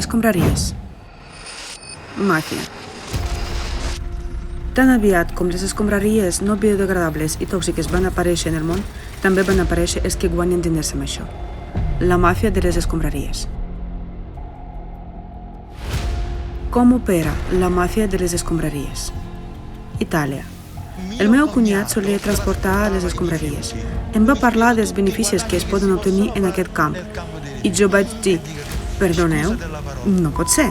Escombraries. Màfia. Tan aviat com les escombraries no biodegradables i tòxiques van aparèixer en el món, també van aparèixer els que guanyen diners amb això. La màfia de les escombraries. Com opera la màfia de les escombraries? Itàlia. El meu cunyat solia transportar les escombraries. Em va parlar dels beneficis que es poden obtenir en aquest camp. I jo vaig dir, perdoneu, no pot ser.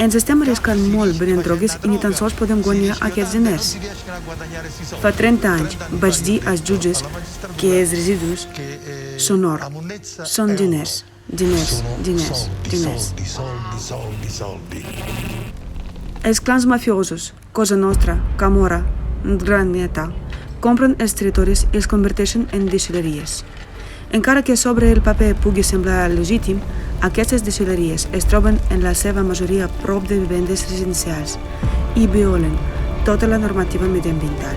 Ens estem arriscant molt venent drogues i ni tan sols podem guanyar aquests diners. Fa 30 anys vaig dir als jutges que els residus són or, són diners, diners, diners, diners. Els clans mafiosos, Cosa Nostra, Camorra, Ndrangheta, compren els territoris i els converteixen en deixalleries. Encara que sobre el paper pugui semblar legítim, aquestes deixalleries es troben en la seva majoria prop de vivendes residencials i violen tota la normativa mediambiental.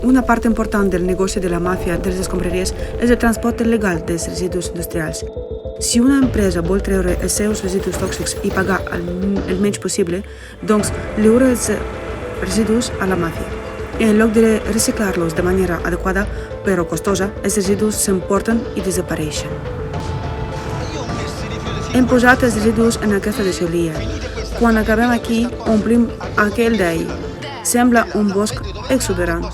Una part important del negoci de la màfia de les escombraries és el transport il·legal dels residus industrials. Si una empresa vol treure els seus residus tòxics i pagar el menys possible, doncs lliura els residus a la màfia. En lloc de reciclar-los de manera adequada, però costosa, els residus s'emporten i desapareixen. Hem posat els residus en aquesta deixalleria. Quan acabem aquí, omplim aquell d'ahir. Sembla un bosc exuberant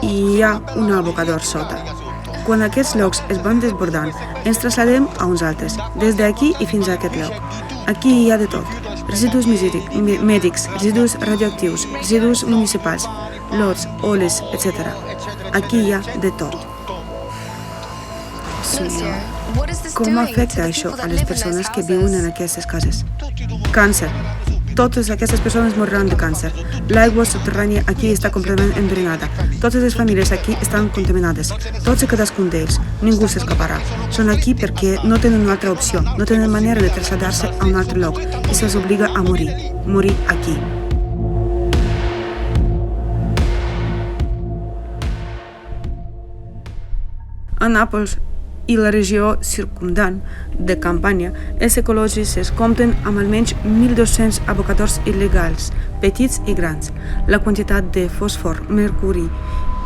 i hi ha un abocador sota. Quan aquests llocs es van desbordant, ens traslladem a uns altres, des d'aquí i fins a aquest lloc. Aquí hi ha de tot. Residus mèdics, residus radioactius, residus municipals, lots, olis, etc. Aquí hi ha de tot. Senyor, com afecta això a les persones que viuen en aquestes cases? Càncer. Totes aquestes persones moriran de càncer. L'aigua subterrània aquí està completament enverinada. Totes les famílies aquí estan contaminades. Tots i cadascun d'ells. Ningú s'escaparà. Són aquí perquè no tenen una altra opció. No tenen manera de traslladar-se a un altre lloc i se'ls obliga a morir. Morir aquí. A Nàpols i la regió circumdant de Campània, els ecologistes compten amb almenys 1.200 abocadors il·legals, petits i grans. La quantitat de fòsfor, mercuri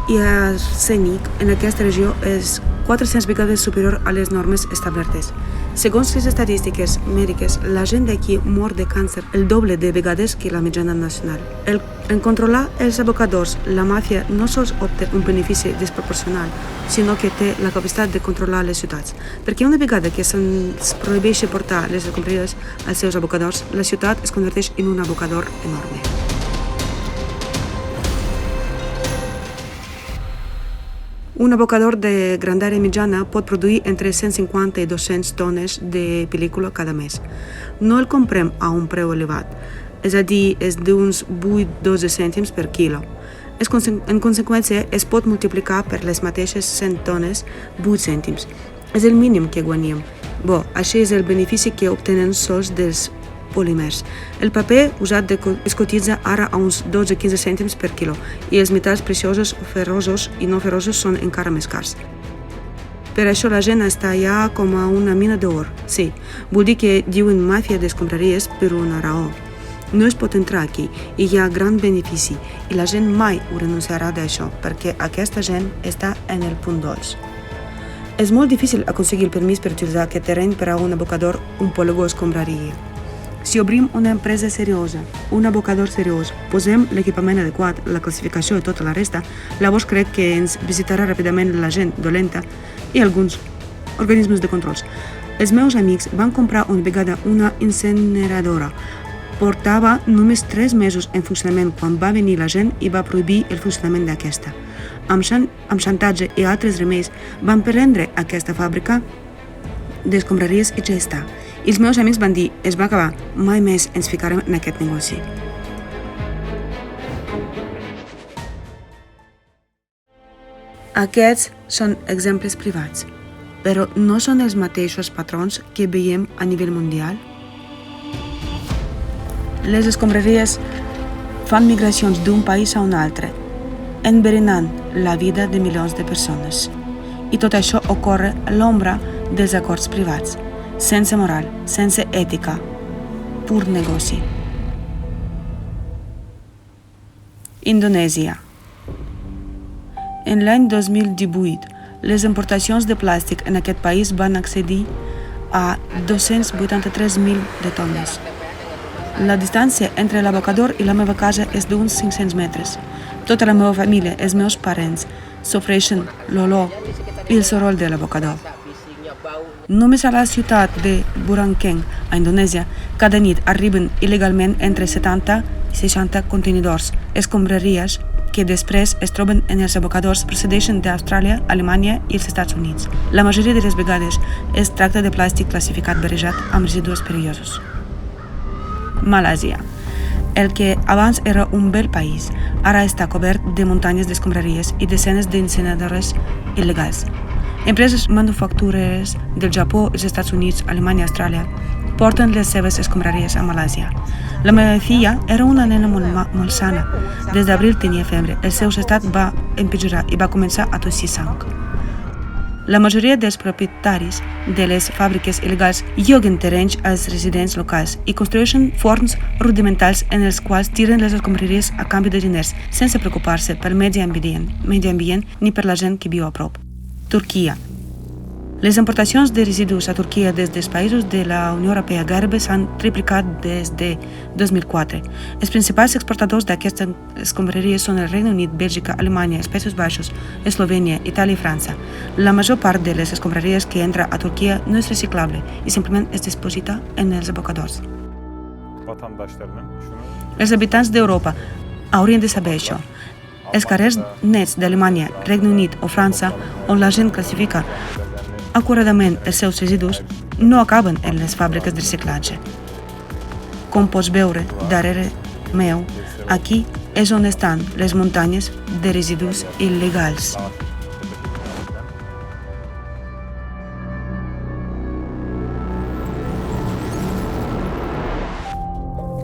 i arsènic en aquesta regió és 400 vegades superior a les normes establertes. Segons les estadístiques mèdiques, la gent d'aquí mor de càncer el doble de vegades que la mitjana nacional. En controlar els abocadors, la màfia no sols obté un benefici desproporcional, sinó que té la capacitat de controlar les ciutats. Perquè una vegada que se'ns prohibeix portar les escombraries als seus abocadors, la ciutat es converteix en un abocador enorme. Un abocador de grandària mitjana pot produir entre 150 i 200 tones de pel·lícula cada mes. No el comprem a un preu elevat, és a dir, és d'uns 8-12 cèntims per quilo. En conseqüència, es pot multiplicar per les mateixes 100 tones 8 cèntims. És el mínim que guanyem. Això és el benefici que obtenen sols dels polímers. El paper usat es cotitza ara a uns 12-15 cèntims per quilo i els metalls preciosos, ferrosos i no ferrosos són encara més cars. Per això la gent està allà com a una mina d'or. Sí, vull dir que diuen màfia d'escombraries per una raó. No es pot entrar aquí i hi ha gran benefici i la gent mai ho renunciarà d'això perquè aquesta gent està en el punt dolç. És molt difícil aconseguir el permís per utilitzar aquest terreny per a un abocador, un polígon escombraria. Si obrim una empresa seriosa, un abocador seriós, posem l'equipament adequat, la classificació i tota la resta, llavors crec que ens visitarà ràpidament la gent dolenta i alguns organismes de controls. Els meus amics van comprar una vegada una incineradora. Portava només 3 mesos en funcionament quan va venir la gent i va prohibir el funcionament d'aquesta. Amb xantatge i altres remeis van prendre aquesta fàbrica d'escombraries i ja està. I els meus amics van dir, es va acabar, mai més ens ficarem en aquest negoci. Aquests són exemples privats, però no són els mateixos patrons que veiem a nivell mundial? Les escombraries fan migracions d'un país a un altre, enverinant la vida de milions de persones. I tot això ocorre a l'ombra dels acords privats. sense moral, sense ètica, pur negoci. Indonèsia. En l'any 2018, les importacions de plàstic en aquest país van accedir a 283.000 de tones. La distància entre l'abocador i la meva casa és d'uns 500 metres. Tota la meva família, els meus parents, sofreixen l'olor i el soroll de l'abocador. Només a la ciutat de Burangkeng, a Indonèsia, cada nit arriben il·legalment entre 70 i 60 contenidors, escombraries que després es troben en els abocadors procedeixen d'Austràlia, Alemanya i els Estats Units. La majoria de les vegades es tracta de plàstic classificat barrejat amb residus perillosos. Malàisia. El que abans era un bel país, ara està cobert de muntanyes d'escombraries i desenes d'incineradores il·legals. Empreses manufactureres del Japó, els Estats Units, Alemanya i Austràlia porten les seves escombraries a Malàisia. La meva filla era una nena molt sana. Des d'abril tenia febre. El seu estat va empitjorar i va començar a tossir sang. La majoria dels propietaris de les fàbriques il·legals lloguen terrenys als residents locals i construeixen forns rudimentals en els quals tiren les escombraries a canvi de diners, sense preocupar-se pel medi ambient ni per la gent que viu a prop. Turquia. Les importacions de residus a Turquia des dels països de la Unió Europea gairebé s'han triplicat des de 2004. Els principals exportadors d'aquestes escombraries són el Regne Unit, Bèlgica, Alemanya, els Països Baixos, Eslovènia, Itàlia i França. La major part de les escombraries que entra a Turquia no és reciclable i simplement es diposita en els abocadors. Els habitants d'Europa haurien de saber això. Els carrers nets d'Alemanya, Regne Unit o França, on la gent classifica acuradament els seus residus, no acaben en les fàbriques de reciclatge. Com pots veure darrere meu, aquí és on estan les muntanyes de residus il·legals.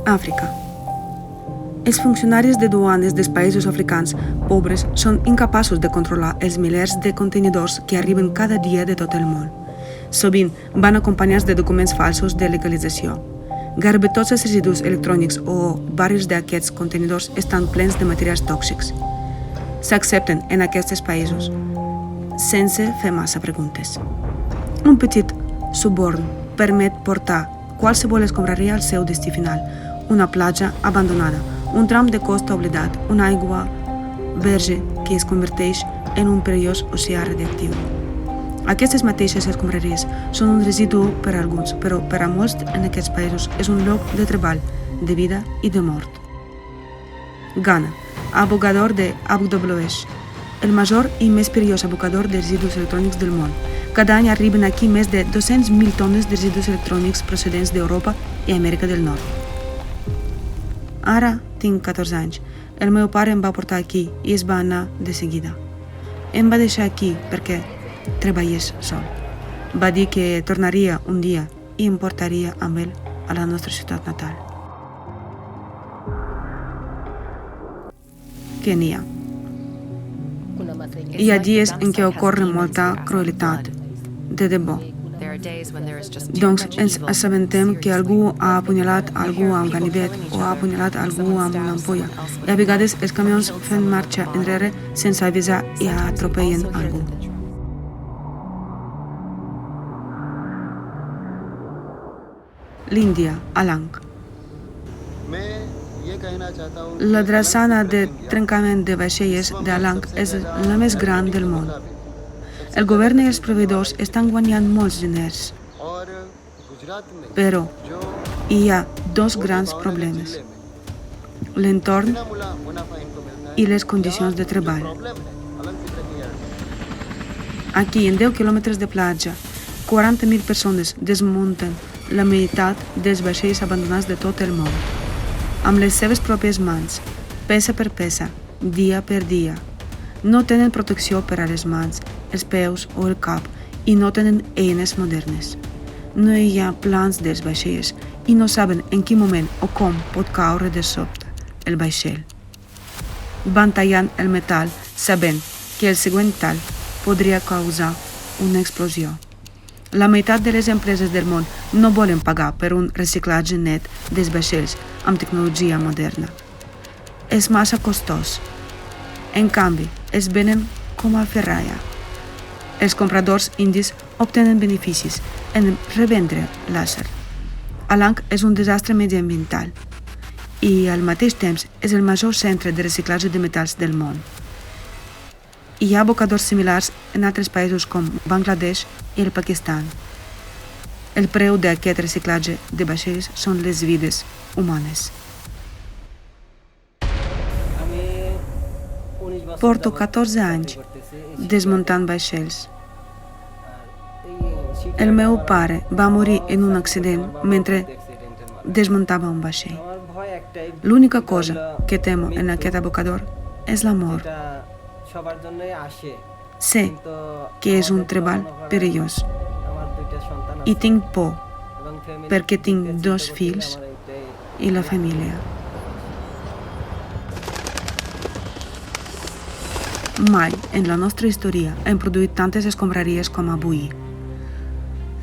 Àfrica. Els funcionaris de duanes dels països africans pobres són incapaços de controlar els milers de contenidors que arriben cada dia de tot el món. Sovint van acompanyats de documents falsos de legalització. Gairebé tots els residus electrònics o barris d'aquests contenidors estan plens de materials tòxics. S'accepten en aquests països sense fer massa preguntes. Un petit suborn permet portar qualsevol escombraria al seu destí final, una platja abandonada, un tram de costa oblidat, una aigua verge que es converteix en un perillós oceà radioactiu. Aquestes mateixes escombraries són un residu per a alguns, però per a molts en aquests països és un lloc de treball, de vida i de mort. Ghana, abocador de Abu Dhabi, el major i més perillós abocador de residus electrònics del món. Cada any arriben aquí més de 200.000 tones de residus electrònics procedents d'Europa i Amèrica del Nord. Ara tinc 14 anys. El meu pare em va portar aquí i es va anar de seguida. Em va deixar aquí perquè treballés sol. Va dir que tornaria un dia i em portaria amb ell a la nostra ciutat natal. Kenya. Hi ha dies en què ocorre molta crueltat, de debò. Doncs ens assabentem que algú ha apunyalat algú amb ganivet o ha apunyalat algú amb una ampolla i a vegades els camions fan marxa enrere sense avisar i atropellen algú. L'Índia, Alang. La drassana de trencament de vaixelles d'Alang és la més gran del món. El govern i els proveïdors estan guanyant molts diners, però hi ha dos grans problemes: l'entorn i les condicions de treball. Aquí, en 10 quilòmetres de platja, 40.000 persones desmunten la meitat dels vaixells abandonats de tot el món, amb les seves pròpies mans, peça per peça, dia per dia. No tenen protecció per a les mans, els peus o el cap i no tenen eines modernes. No hi ha plans dels vaixells i no saben en quin moment o com pot caure de sobte el vaixell. Van tallant el metall sabent que el següent tall podria causar una explosió. La meitat de les empreses del món no volen pagar per un reciclatge net dels vaixells amb tecnologia moderna. És massa costós. En canvi, es venen com a ferralla. Els compradors indis obtenen beneficis en revendre l'àcer. Alang és un desastre mediambiental i al mateix temps és el major centre de reciclatge de metalls del món. Hi ha abocadors similars en altres països com Bangladesh i el Pakistan. El preu d'aquest reciclatge de vaixells són les vides humanes. Porto 14 anys desmuntant vaixells. El meu pare va morir en un accident mentre desmuntava un vaixell. L'única cosa que temo en aquest abocador és la mort. Sé que és un treball perillós i tinc por perquè tinc 2 fills i la família. Mai en la nostra història hem produït tantes escombraries com avui.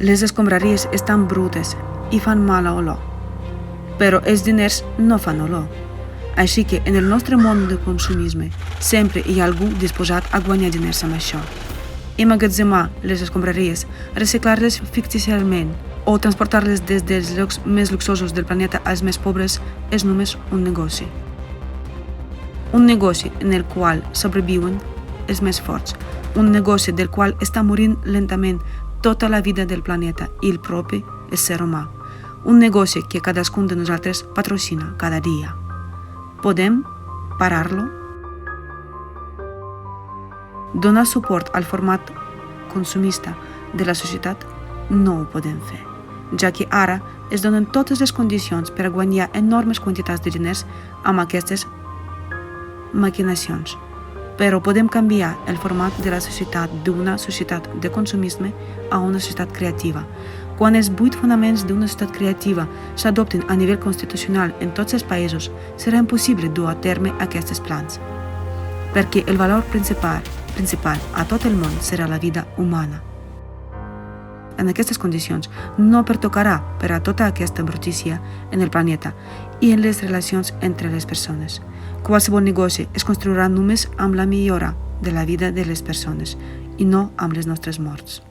Les escombraries estan brutes i fan mala olor, però els diners no fan olor. Així que en el nostre món de consumisme sempre hi ha algú disposat a guanyar diners amb això. Emmagatzemar les escombraries, reciclar-les ficticialment o transportar-les des dels llocs més luxosos del planeta als més pobres és només un negoci. Un negoci en el qual sobreviuen els més forts, un negoci del qual està morint lentament tota la vida del planeta i el propi ésser humà, un negoci que cadascun de nosaltres patrocina cada dia. Podem parar-lo? Donar suport al format consumista de la societat no ho podem fer, ja que ara es donen totes les condicions per a guanyar enormes quantitats de diners amb aquestes maquinacions. Però podem canviar el format de la societat d'una societat de consumisme a una societat creativa. Quan els 8 fonaments d'una societat creativa s'adopten a nivell constitucional en tots els països, serà impossible dur a terme aquests plans, perquè el valor principal a tot el món serà la vida humana. En aquestes condicions, no pertocarà per a tota aquesta brutícia en el planeta i en les relacions entre les persones. Qualsevol negoci es construirà només amb la millora de la vida de les persones i no amb les nostres morts.